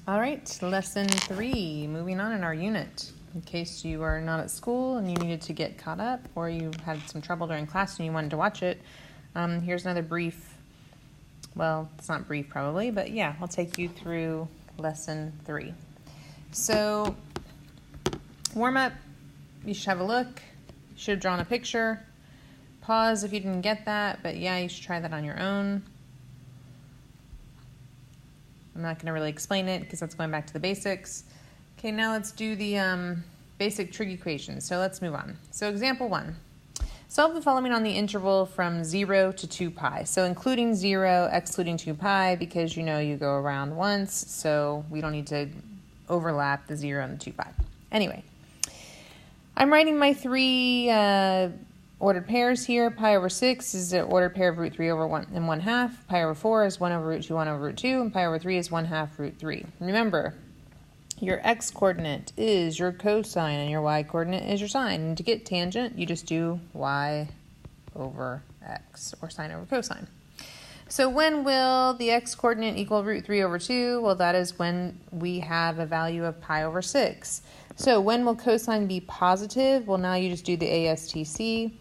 All right, lesson 3, moving on in our unit. In case you are not at school and you needed to get caught up, or you had some trouble during class and you wanted to watch it, here's another brief, well, it's not brief probably, but yeah, I'll take you through lesson 3. So, warm up, you should have a look, you should have drawn a picture, pause if you didn't get that, but yeah, you should try that on your own. I'm not going to really explain it because that's going back to the basics. Okay, now let's do the basic trig equations. So let's move on. So example 1. Solve the following on the interval from 0 to 2 pi. So including 0, excluding 2 pi, because you know you go around once, so we don't need to overlap the 0 and the 2 pi. Anyway, I'm writing my 3 ordered pairs here. Pi over 6 is the ordered pair of root 3 over 1 and 1/2. Pi over 4 is 1 over root 2, 1 over root 2. And pi over 3 is 1/2 root 3. Remember, your x-coordinate is your cosine and your y-coordinate is your sine. And to get tangent, you just do y over x, or sine over cosine. So when will the x-coordinate equal root 3 over 2? Well, that is when we have a value of pi over 6. So when will cosine be positive? Well, now you just do the ASTC.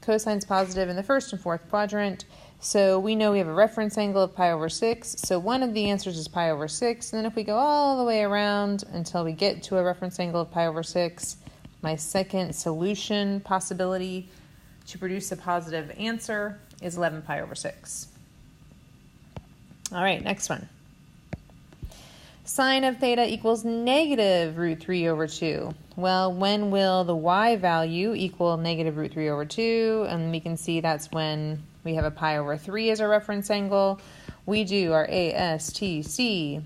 Cosine's positive in the first and fourth quadrant. So we know we have a reference angle of pi over 6. So one of the answers is pi over 6. And then if we go all the way around until we get to a reference angle of pi over 6, my second solution possibility to produce a positive answer is 11 pi over 6. All right, next one. Sine of theta equals negative root 3 over 2. Well, when will the y value equal negative root 3 over 2? And we can see that's when we have a pi over 3 as our reference angle. We do our ASTC.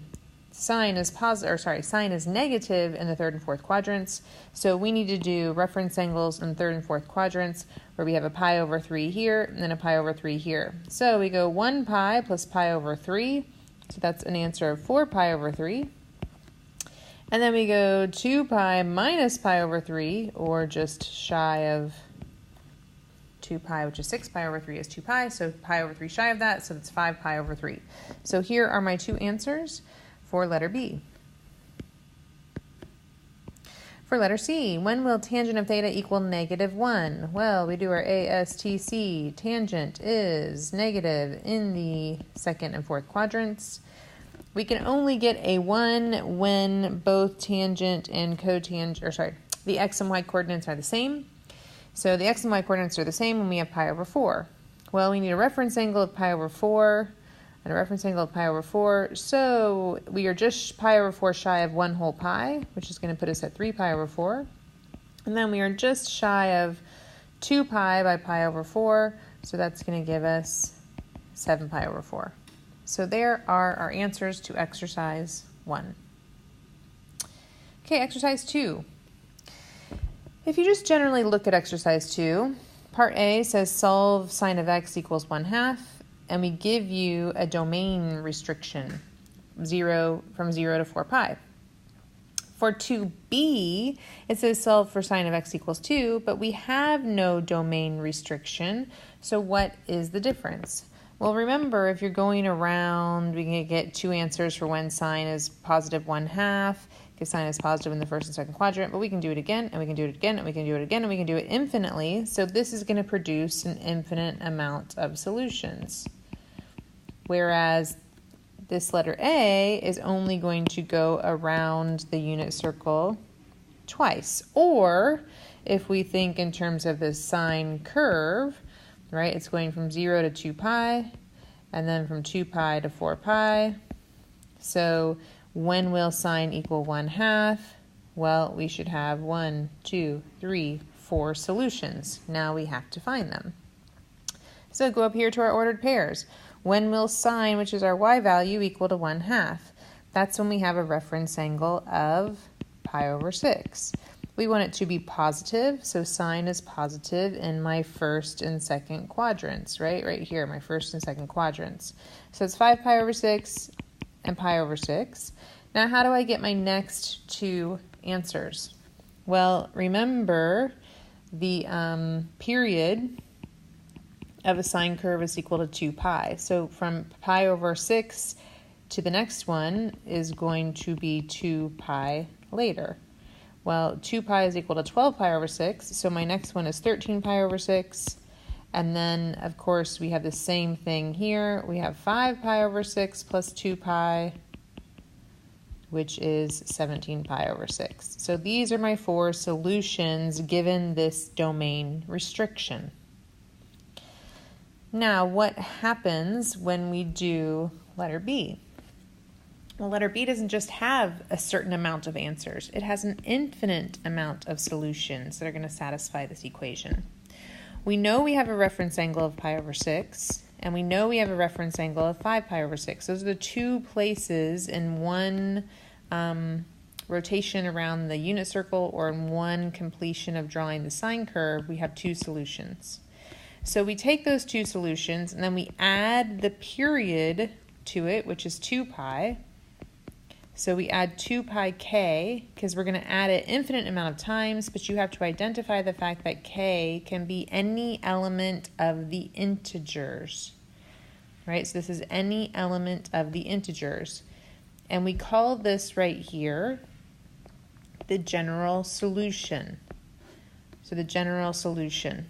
Sine is negative in the third and fourth quadrants. So we need to do reference angles in third and fourth quadrants where we have a pi over 3 here and then a pi over 3 here. So we go 1 pi plus pi over 3. So that's an answer of 4 pi over 3. And then we go 2 pi minus pi over 3, or just shy of 2 pi, which is 6 pi over 3 is 2 pi. So pi over 3 shy of that, so that's 5 pi over 3. So here are my 2 answers for letter B. For letter C, when will tangent of theta equal negative 1? Well, we do our ASTC. Tangent is negative in the second and fourth quadrants. We can only get a 1 when both tangent and cotangent, the x and y coordinates are the same. So the x and y coordinates are the same when we have pi over 4. Well, we need a reference angle of pi over 4 and a reference angle of pi over 4. So we are just pi over 4 shy of 1 whole pi, which is going to put us at 3 pi over 4. And then we are just shy of 2 pi by pi over 4. So that's going to give us 7 pi over 4. So there are our answers to exercise 1. Okay, exercise 2. If you just generally look at exercise 2, part A says solve sine of x equals 1/2, and we give you a domain restriction, from 0 to 4 pi. For 2B, it says solve for sine of x equals 2, but we have no domain restriction, so what is the difference? Well, remember, if you're going around, we can get 2 answers for when sine is positive 1/2, because sine is positive in the first and second quadrant, but we can do it again, and we can do it again, and we can do it again, and we can do it infinitely, so this is going to produce an infinite amount of solutions. Whereas this letter A is only going to go around the unit circle twice. Or, if we think in terms of the sine curve, right, it's going from 0 to 2 pi, and then from 2 pi to 4 pi. So when will sine equal 1/2? Well, we should have 1, 2, 3, 4 solutions. Now we have to find them. So go up here to our ordered pairs. When will sine, which is our y value, equal to 1/2? That's when we have a reference angle of pi over 6. We want it to be positive, so sine is positive in my first and second quadrants, right? Right here, my first and second quadrants. So it's 5 pi over 6 and pi over 6. Now, how do I get my next 2 answers? Well, remember the period of a sine curve is equal to 2 pi. So from pi over 6 to the next one is going to be 2 pi later. Well, 2 pi is equal to 12 pi over 6, so my next one is 13 pi over 6. And then, of course, we have the same thing here. We have 5 pi over 6 plus 2 pi, which is 17 pi over 6. So these are my 4 solutions given this domain restriction. Now, what happens when we do letter B? Well, letter B doesn't just have a certain amount of answers. It has an infinite amount of solutions that are going to satisfy this equation. We know we have a reference angle of pi over 6, and we know we have a reference angle of 5 pi over 6. Those are the 2 places in one rotation around the unit circle or in one completion of drawing the sine curve. We have 2 solutions. So we take those 2 solutions and then we add the period to it, which is 2 pi. So we add 2 pi k, because we're going to add an infinite amount of times, but you have to identify the fact that k can be any element of the integers, right? So this is any element of the integers. And we call this right here the general solution. So the general solution.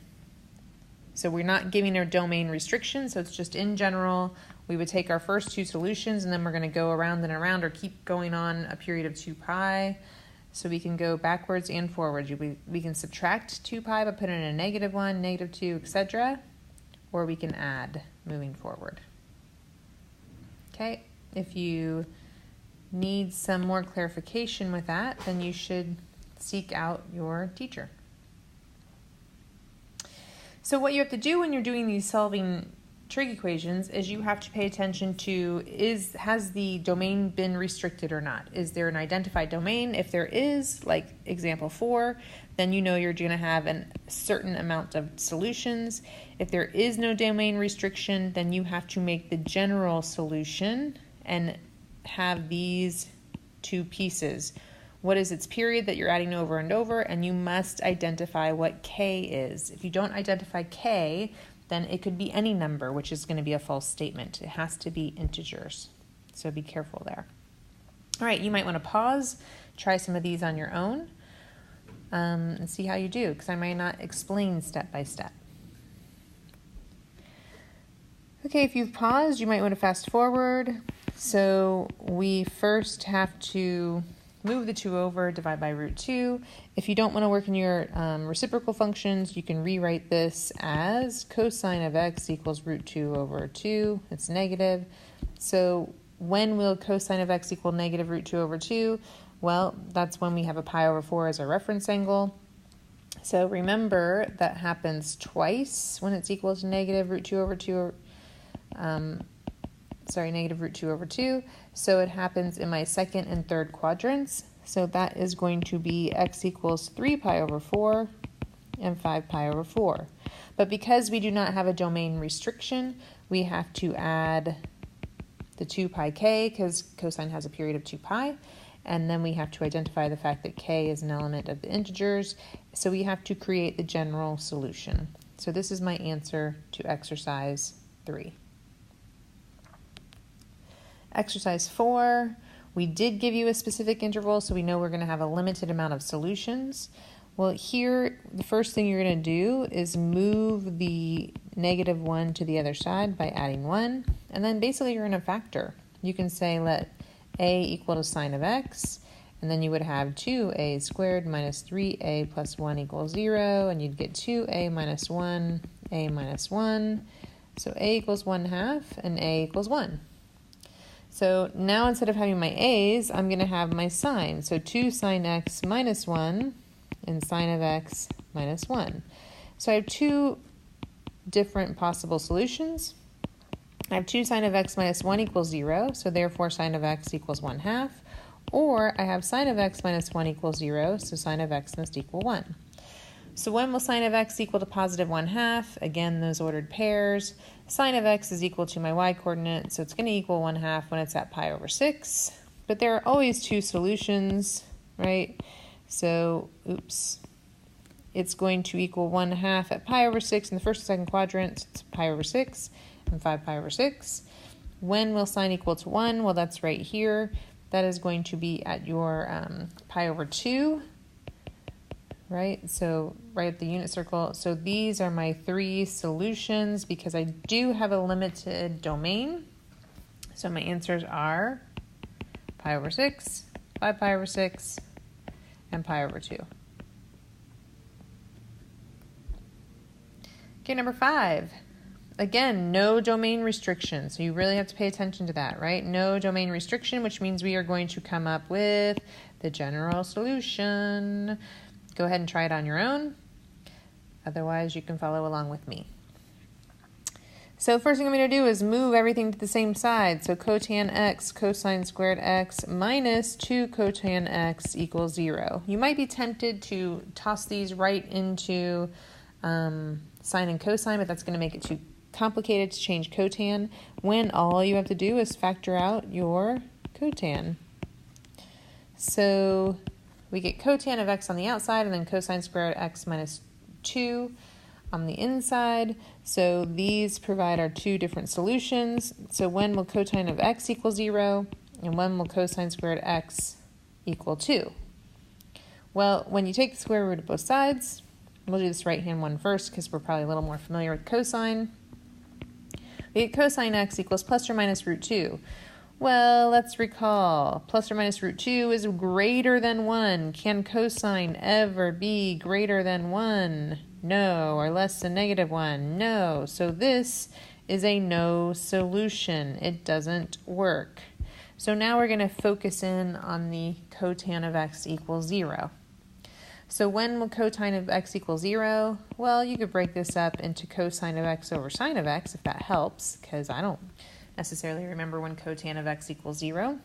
So we're not giving a domain restriction, so it's just in general. We would take our first 2 solutions and then we're going to go around and around or keep going on a period of 2 pi. So we can go backwards and forwards. We can subtract 2 pi by putting in a -1, -2, etc. Or we can add moving forward. Okay, if you need some more clarification with that, then you should seek out your teacher. So what you have to do when you're doing these solving trig equations is you have to pay attention to, has the domain been restricted or not? Is there an identified domain? If there is, like example 4, then you know you're going to have a certain amount of solutions. If there is no domain restriction, then you have to make the general solution and have these 2 pieces. What is its period that you're adding over and over? And you must identify what k is. If you don't identify k, then it could be any number, which is going to be a false statement. It has to be integers. So be careful there. All right, you might want to pause, try some of these on your own, and see how you do, because I might not explain step by step. Okay, if you've paused, you might want to fast forward. So we first have to move the 2 over, divide by √2. If you don't want to work in your reciprocal functions, you can rewrite this as cosine of x equals √2 over 2. It's negative. So when will cosine of x equal negative √2 over 2? Well, that's when we have a pi over 4 as our reference angle. So remember, that happens twice when it's equal to negative √2 over 2. Negative √2 over 2. So it happens in my second and third quadrants. So that is going to be x equals 3 pi over 4 and 5 pi over 4. But because we do not have a domain restriction, we have to add the 2 pi k, because cosine has a period of 2 pi. And then we have to identify the fact that k is an element of the integers. So we have to create the general solution. So this is my answer to exercise 3. Exercise 4, we did give you a specific interval, so we know we're going to have a limited amount of solutions. Well, here, the first thing you're going to do is move the -1 to the other side by adding 1, and then basically you're going to factor. You can say let a equal to sine of x, and then you would have 2a squared minus 3a plus 1 equals 0, and you'd get 2a minus 1, a minus 1. So a equals 1/2, and a equals 1. So now instead of having my a's, I'm going to have my sine. So 2 sine x minus 1 and sine of x minus 1. So I have 2 different possible solutions. I have 2 sine of x minus 1 equals 0, so therefore sine of x equals 1/2. Or I have sine of x minus 1 equals 0, so sine of x must equal 1. So when will sine of x equal to positive 1/2? Again, those ordered pairs. Sine of x is equal to my y-coordinate, so it's going to equal 1/2 when it's at pi over 6. But there are always 2 solutions, right? So, it's going to equal 1/2 at pi over 6 in the first and second quadrant. It's pi over 6 and 5 pi over 6. When will sine equal to 1? Well, that's right here. That is going to be at your pi over 2, right? So right at the unit circle. So these are my 3 solutions because I do have a limited domain. So my answers are pi over 6, 5 pi over 6, and pi over 2. Okay, number 5. Again, no domain restriction. So you really have to pay attention to that, right? No domain restriction, which means we are going to come up with the general solution. Go ahead and try it on your own. Otherwise, you can follow along with me. So first thing I'm going to do is move everything to the same side. So cotan x cosine squared x minus 2 cotan x equals 0. You might be tempted to toss these right into sine and cosine, but that's going to make it too complicated to change cotan when all you have to do is factor out your cotan. So we get cotan of x on the outside and then cosine squared x minus 2 on the inside. So these provide our 2 different solutions. So when will cosine of x equal 0 and when will cosine squared x equal 2? Well, when you take the square root of both sides, we'll do this right-hand one first because we're probably a little more familiar with cosine. We get cosine x equals plus or minus root 2. Well, let's recall, plus or minus root 2 is greater than 1. Can cosine ever be greater than 1? No. Or less than negative 1? No. So this is a no solution. It doesn't work. So now we're going to focus in on the cotan of x equals 0. So when will cosine of x equal 0? Well, you could break this up into cosine of x over sine of x if that helps, because I don't necessarily remember when cotan of x equals 0.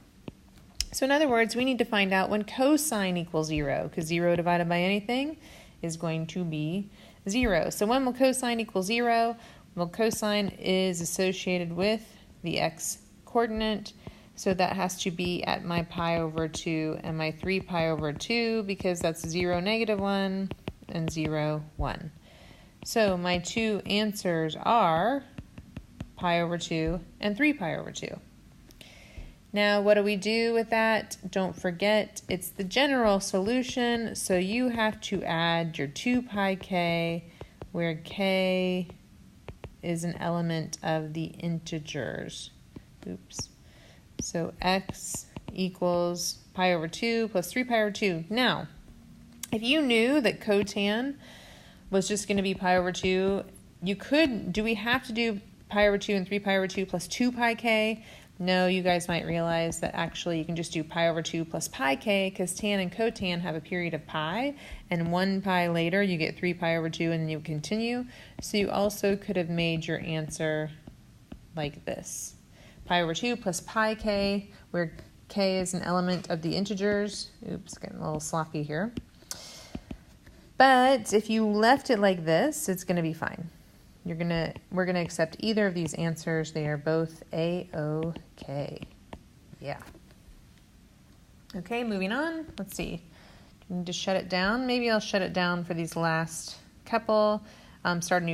So in other words, we need to find out when cosine equals 0, because 0 divided by anything is going to be 0. So when will cosine equal 0? Well, cosine is associated with the x coordinate. So that has to be at my pi over 2 and my 3 pi over 2 because that's 0, negative 1, and 0, 1. So my 2 answers are pi over 2 and 3 pi over 2. Now what do we do with that? Don't forget it's the general solution, so you have to add your 2 pi k where k is an element of the integers. Oops. So x equals pi over 2 plus 3 pi over 2. Now, if you knew that cotan was just going to be pi over 2, you could, do we have to do pi over 2 and 3 pi over 2 plus 2 pi k? No, you guys might realize that actually you can just do pi over 2 plus pi k because tan and cotan have a period of pi, and 1 pi later you get 3 pi over 2 and then you continue. So you also could have made your answer like this. Pi over 2 plus pi k, where k is an element of the integers. Oops, getting a little sloppy here. But if you left it like this, it's going to be fine. We're going to accept either of these answers. They are both A-OK. Yeah. Okay, moving on. Let's see. I need to shut it down. Maybe I'll shut it down for these last couple. Start a new